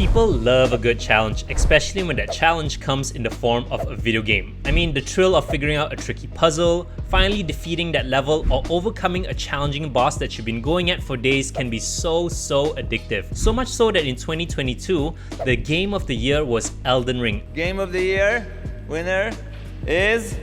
People love a good challenge, especially when that challenge comes in the form of a video game. I mean, the thrill of figuring out a tricky puzzle, finally defeating that level, or overcoming a challenging boss that you've been going at for days can be so addictive. So much so that in 2022, the game of the year was Elden Ring. Game of the year winner is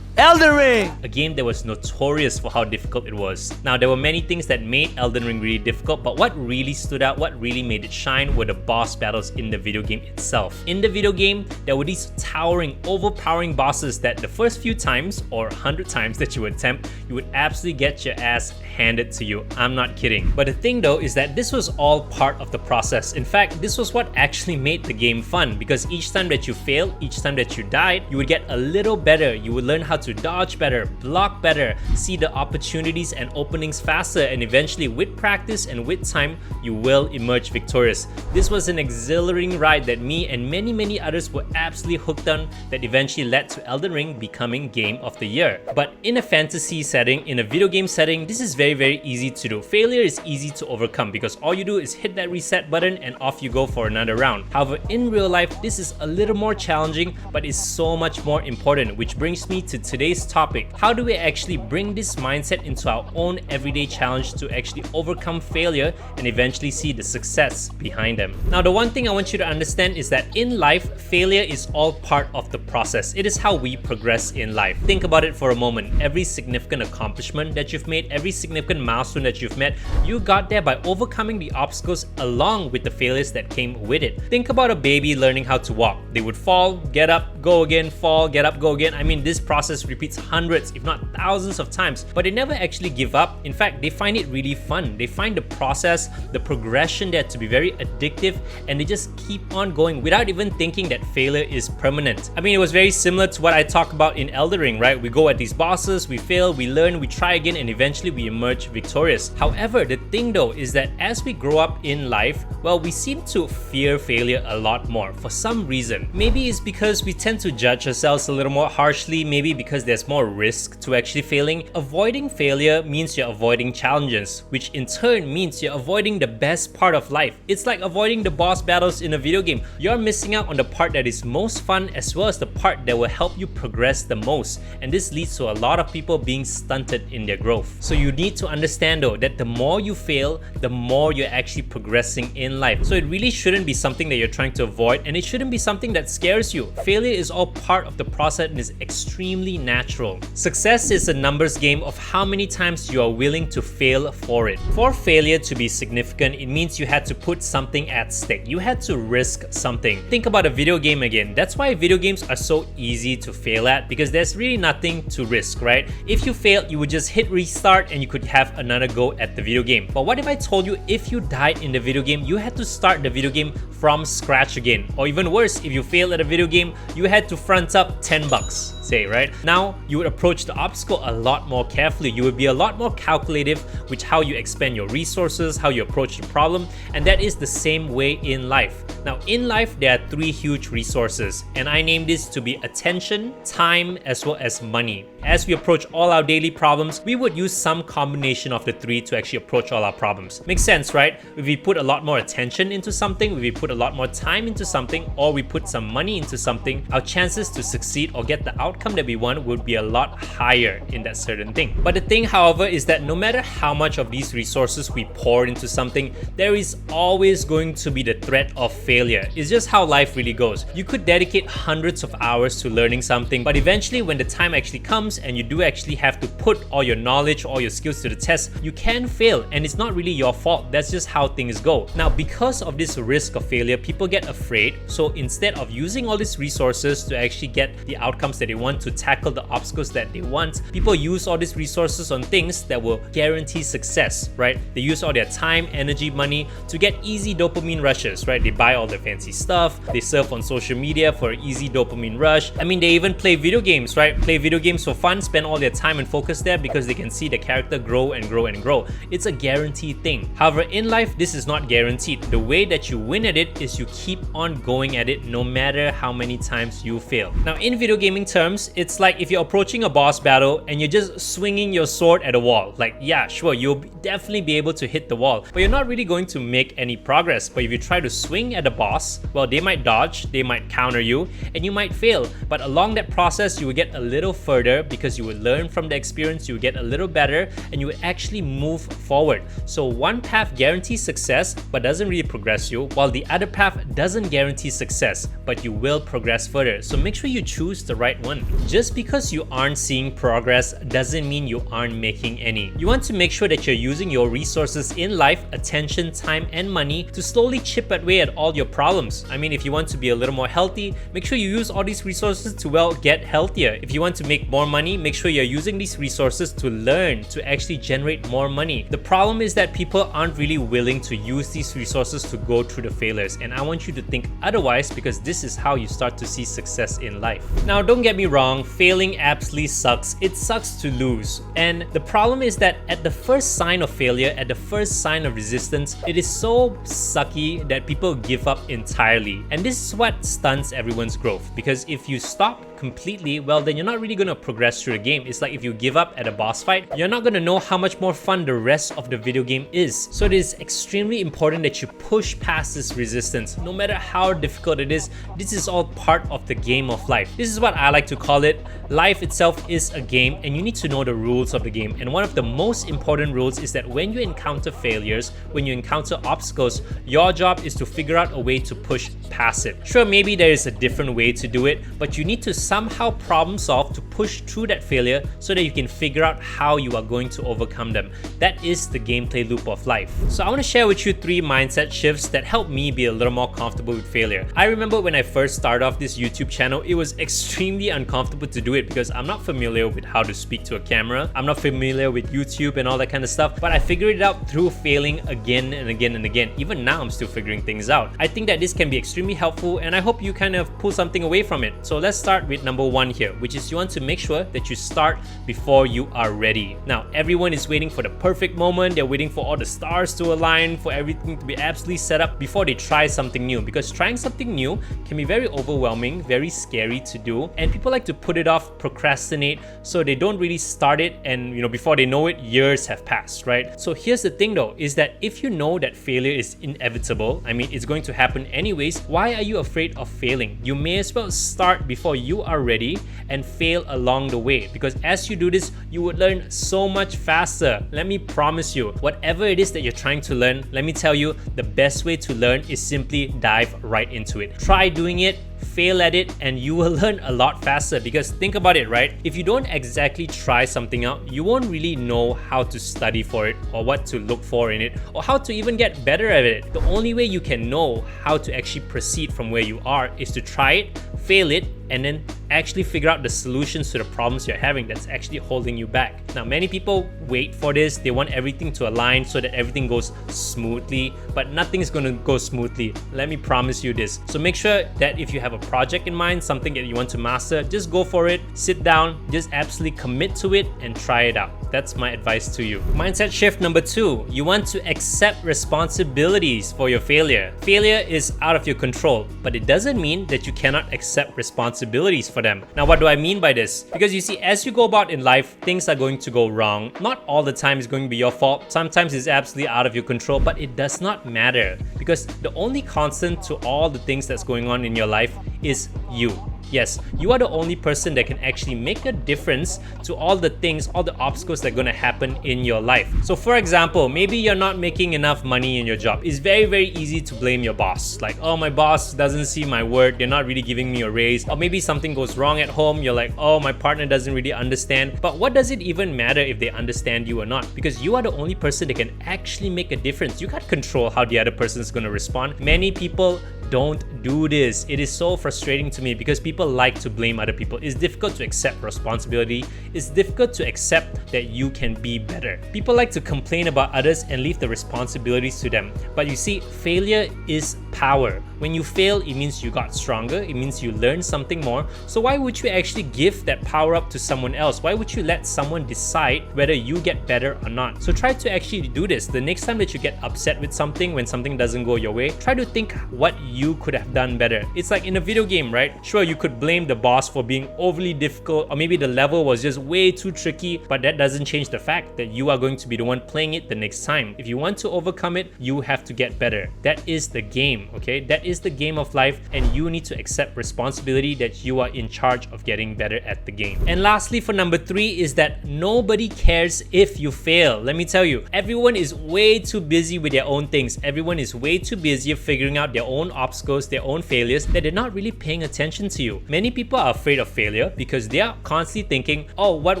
Elden Ring! A game that was notorious for how difficult it was. Now, there were many things that made Elden Ring really difficult, but what really stood out, what really made it shine were the boss battles in the video game itself. In the video game, there were these towering, overpowering bosses that the first few times, or 100 times that you would attempt, you would absolutely get your ass handed to you. I'm not kidding. But the thing though is that this was all part of the process. In fact, this was what actually made the game fun, because each time that you failed, each time that you died, you would get a little better. You would learn how to dodge better, block better, see the opportunities and openings faster, and eventually with practice and with time, you will emerge victorious. This was an exhilarating ride that me and many others were absolutely hooked on, that eventually led to Elden Ring becoming Game of the Year. But in a fantasy setting, in a video game setting, this is very easy to do. Failure is easy to overcome because all you do is hit that reset button and off you go for another round. However, in real life, this is a little more challenging, but is so much more important, which brings me to today's topic. How do we actually bring this mindset into our own everyday challenge to actually overcome failure and eventually see the success behind them? Now, the one thing I want you to understand is that in life, failure is all part of the process. It is how we progress in life. Think about it for a moment. Every significant accomplishment that you've made, every significant milestone that you've met, you got there by overcoming the obstacles along with the failures that came with it. Think about a baby learning how to walk. They would fall, get up, go again, fall, get up, go again. I mean, this process repeats hundreds, if not thousands of times, but they never actually give up. In fact, they find it really fun. They find the process, the progression there to be very addictive, and they just keep on going without even thinking that failure is permanent. I mean, it was very similar to what I talk about in Elden Ring, right? We go at these bosses, we fail, we learn, we try again, and eventually we emerge victorious. However, the thing though is that as we grow up in life, well, we seem to fear failure a lot more for some reason. Maybe it's because we tend to judge ourselves a little more harshly, maybe because there's more risk to actually failing. Avoiding failure means you're avoiding challenges, which in turn means you're avoiding the best part of life. It's like avoiding the boss battles in a video game. You're missing out on the part that is most fun as well as the part that will help you progress the most, and this leads to a lot of people being stunted in their growth. So you need to understand though that the more you fail, the more you're actually progressing in life. So it really shouldn't be something that you're trying to avoid, and it shouldn't be something that scares you. Failure is all part of the process and is extremely natural. Success is a numbers game of how many times you are willing to fail for it. For failure to be significant, it means you had to put something at stake. You had to risk something. Think about a video game again. That's why video games are so easy to fail at, because there's really nothing to risk, right? If you failed, you would just hit restart and you could have another go at the video game. But what if I told you if you died in the video game, you had to start the video game from scratch again? Or even worse, if you failed at a video game, you had to front up 10 bucks. Say, right? Now, you would approach the obstacle a lot more carefully. You would be a lot more calculative with how you expend your resources, how you approach the problem, and that is the same way in life. Now, in life, there are three huge resources, and I name this to be attention, time, as well as money. As we approach all our daily problems, we would use some combination of the three to actually approach all our problems. Makes sense, right? If we put a lot more attention into something, if we put a lot more time into something, or we put some money into something, our chances to succeed or get the outcome that we want would be a lot higher in that certain thing. But the thing, however, is that no matter how much of these resources we pour into something, there is always going to be the threat of failure. It's just how life really goes. You could dedicate hundreds of hours to learning something, but eventually when the time actually comes and you do actually have to put all your knowledge, all your skills to the test, you can fail, and it's not really your fault. That's just how things go. Now, because of this risk of failure, people get afraid. So instead of using all these resources to actually get the outcomes that they want, to tackle the obstacles that they want, people use all these resources on things that will guarantee success, right? They use all their time, energy, money to get easy dopamine rushes, right? They buy all the fancy stuff, they surf on social media for an easy dopamine rush. I mean, they even play video games, right? Play video games for fun spend all their time and focus there because they can see the character grow and grow and grow. It's a guaranteed thing. However, in life, this is not guaranteed. The way that you win at it is you keep on going at it no matter how many times you fail. Now, in video gaming terms, it's like if you're approaching a boss battle and you're just swinging your sword at a wall. Like, yeah, sure, you'll definitely be able to hit the wall, but you're not really going to make any progress. But if you try to swing at a boss, well, they might dodge, they might counter you, and you might fail. But along that process, you will get a little further because you will learn from the experience, you will get a little better, and you will actually move forward. So one path guarantees success, but doesn't really progress you, while the other path doesn't guarantee success, but you will progress further. So make sure you choose the right one. Just because you aren't seeing progress doesn't mean you aren't making any. You want to make sure that you're using your resources in life, attention, time, and money to slowly chip away at all your problems. I mean, if you want to be a little more healthy, make sure you use all these resources to, well, get healthier. If you want to make more money, make sure you're using these resources to learn, to actually generate more money. The problem is that people aren't really willing to use these resources to go through the failures, and I want you to think otherwise, because this is how you start to see success in life. Now, don't get me wrong, failing absolutely sucks. It sucks to lose. And the problem is that at the first sign of failure, at the first sign of resistance, it is so sucky that people give up entirely. And this is what stunts everyone's growth, because if you stop completely, well, then you're not really going to progress through the game. It's like if you give up at a boss fight, you're not going to know how much more fun the rest of the video game is. So it is extremely important that you push past this resistance. No matter how difficult it is, this is all part of the game of life. This is what I like to call it. Life itself is a game, and you need to know the rules of the game. And one of the most important rules is that when you encounter failures, when you encounter obstacles, your job is to figure out a way to push past it. Sure, maybe there is a different way to do it, but you need to somehow problem solve to push through that failure so that you can figure out how you are going to overcome them. That is the gameplay loop of life. So I want to share with you 3 mindset shifts that helped me be a little more comfortable with failure. I remember when I first started off this YouTube channel, it was extremely uncomfortable to do it because I'm not familiar with how to speak to a camera. I'm not familiar with YouTube and all that kind of stuff, but I figured it out through failing again and again and again. Even now, I'm still figuring things out. I think that this can be extremely helpful, and I hope you kind of pull something away from it. So let's start with number 1 here, which is you want to make sure that you start before you are ready. Now, everyone is waiting for the perfect moment. They're waiting for all the stars to align, for everything to be absolutely set up before they try something new, because trying something new can be very overwhelming, very scary to do, and people like to put it off, procrastinate, so they don't really start it, and before they know it, years have passed, right? So here's the thing though, is that if you know that failure is inevitable, I mean, it's going to happen anyways, why are you afraid of failing? You may as well start before you are ready and fail along the way, because as you do this, you would learn so much faster. Let me promise you, whatever it is that you're trying to learn, let me tell you, the best way to learn is simply dive right into it. Try doing it, fail at it, and you will learn a lot faster. Because think about it, right? If you don't exactly try something out, you won't really know how to study for it, or what to look for in it, or how to even get better at it. The only way you can know how to actually proceed from where you are is to try it, fail it, and then actually figure out the solutions to the problems you're having that's actually holding you back. Now, many people wait for this. They want everything to align so that everything goes smoothly, but nothing's going to go smoothly. Let me promise you this. So make sure that if you have a project in mind, something that you want to master, just go for it, sit down, just absolutely commit to it and try it out. That's my advice to you. Mindset shift number 2, you want to accept responsibilities for your failure. Failure is out of your control, but it doesn't mean that you cannot accept responsibilities for them. Now, what do I mean by this? Because you see, as you go about in life, things are going to go wrong. Not all the time is going to be your fault. Sometimes it's absolutely out of your control, but it does not matter, because the only constant to all the things that's going on in your life is you. Yes, you are the only person that can actually make a difference to all the things, all the obstacles that are going to happen in your life. So for example, maybe you're not making enough money in your job. It's very, very easy to blame your boss. Like, oh, my boss doesn't see my work. They're not really giving me a raise. Or maybe something goes wrong at home. You're like, oh, my partner doesn't really understand. But what does it even matter if they understand you or not? Because you are the only person that can actually make a difference. You can't control how the other person is going to respond. Many people Don't do this. It is so frustrating to me because people like to blame other people. It's difficult to accept responsibility. It's difficult to accept that you can be better. People like to complain about others and leave the responsibilities to them. But you see, failure is power. When you fail, it means you got stronger. It means you learned something more. So why would you actually give that power up to someone else? Why would you let someone decide whether you get better or not? So try to actually do this. The next time that you get upset with something, when something doesn't go your way, try to think what you could have done better. It's like in a video game, right? Sure, you could blame the boss for being overly difficult, or maybe the level was just way too tricky, but that doesn't change the fact that you are going to be the one playing it the next time. If you want to overcome it, you have to get better. That is the game, okay? That is the game of life, and you need to accept responsibility that you are in charge of getting better at the game. And lastly, for number 3 is that nobody cares if you fail. Let me tell you, everyone is way too busy with their own things. Everyone is way too busy figuring out their own obstacles, their own failures, that they're not really paying attention to you. Many people are afraid of failure because they are constantly thinking, oh, what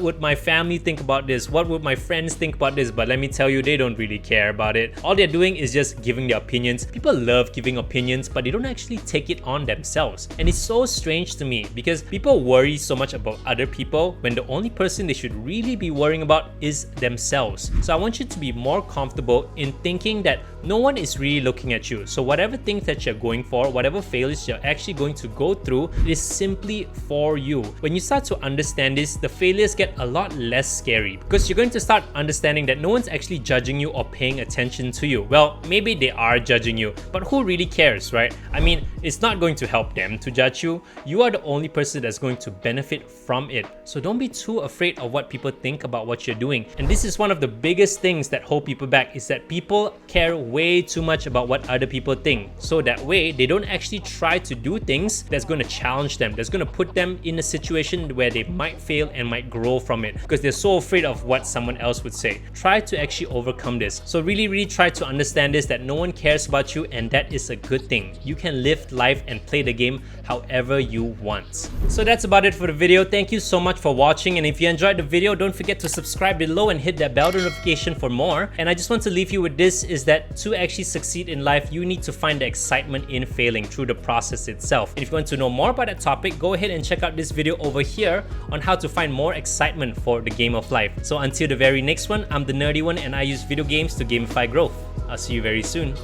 would my family think about this? What would my friends think about this? But let me tell you, they don't really care about it. All they're doing is just giving their opinions. People love giving opinions, but they don't actually take it on themselves. And it's so strange to me because people worry so much about other people when the only person they should really be worrying about is themselves. So I want you to be more comfortable in thinking that no one is really looking at you. So whatever things that you're going for, whatever failures you're actually going to go through, it is simply for you. When you start to understand this, the failures get a lot less scary because you're going to start understanding that no one's actually judging you or paying attention to you. Well, maybe they are judging you, but who really cares, right? I mean, it's not going to help them to judge you. You are the only person that's going to benefit from it. So don't be too afraid of what people think about what you're doing. And this is one of the biggest things that hold people back, is that people care way too much about what other people think. So that way, they don't actually try to do things that's going to challenge them, that's going to put them in a situation where they might fail and might grow from it because they're so afraid of what someone else would say. Try to actually overcome this. So really try to understand this, that no one cares about you, and that is a good thing. You can live life and play the game however you want. So that's about it for the video. Thank you so much for watching, and if you enjoyed the video, don't forget to subscribe below and hit that bell notification for more. And I just want to leave you with this, is that to actually succeed in life, you need to find the excitement in failing through the process itself. And if you want to know more about that topic, go ahead and check out this video over here on how to find more excitement for the game of life. So until the very next one, I'm the nerdy one, and I use video games to gamify growth. I'll see you very soon.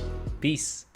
Peace.